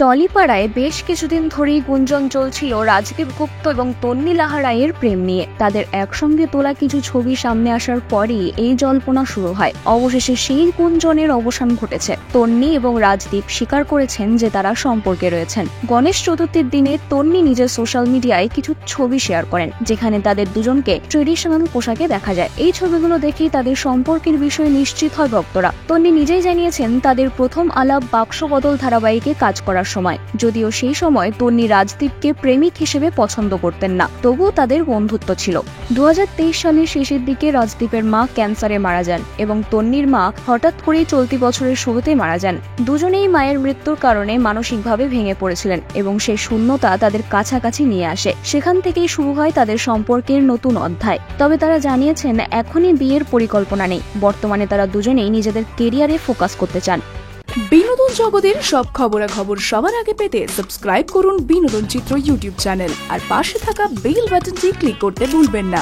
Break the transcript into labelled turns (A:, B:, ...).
A: টলিপাড়ায় বেশ কিছুদিন ধরেই গুঞ্জন চলছিল রাজদীপ গুপ্ত এবং তন্নি লাহা রায়ের প্রেম নিয়ে। তাদের একসঙ্গে তোলা কিছু ছবি সামনে আসার পরই এই জল্পনা শুরু হয়। অবশেষে সেই গুঞ্জনের অবসান ঘটেছে। তন্নি এবং রাজদীপ স্বীকার করেছেন যে তারা সম্পর্কে রয়েছেন। গণেশ চতুর্থীর দিনে তন্নি নিজের সোশ্যাল মিডিয়ায় কিছু ছবি শেয়ার করেন, যেখানে তাদের দুজনকে ট্রেডিশনাল পোশাকে দেখা যায়। এই ছবিগুলো দেখেই তাদের সম্পর্কের বিষয়ে নিশ্চিত হয় ভক্তরা। তন্নি নিজেই জানিয়েছেন তাদের প্রথম আলাপ বাক্স বদল ধারাবাহিকে কাজ করার সময়। যদিও সেই সময় তন্নি রাজদীপকে প্রেমিক হিসেবে পছন্দ করতেন না, তবুও তাদের বন্ধুত্ব ছিল। 2023 সালের শেষের দিকে রাজদীপের মা ক্যান্সারে মারা যান এবং তন্নির মা হঠাৎ করেই চলতি বছরের শুরুতে মারা যান। দুজনেই মায়ের মৃত্যুর কারণে মানসিকভাবে ভেঙে পড়েছিলেন এবং সেই শূন্যতা তাদের কাছাকাছি নিয়ে আসে। সেখান থেকেই শুরু হয় তাদের সম্পর্কের নতুন অধ্যায়। তবে তারা জানিয়েছেন এখনই বিয়ের পরিকল্পনা নেই। বর্তমানে তারা দুজনেই নিজেদের কেরিয়ারে ফোকাস করতে চান।
B: বিনোদন জগতের সব খবরাখবর সবার আগে পেতে সাবস্ক্রাইব করুন বিনোদন চিত্র ইউটিউব চ্যানেল আর পাশে থাকা বেল বাটনটি ক্লিক করতে ভুলবেন না।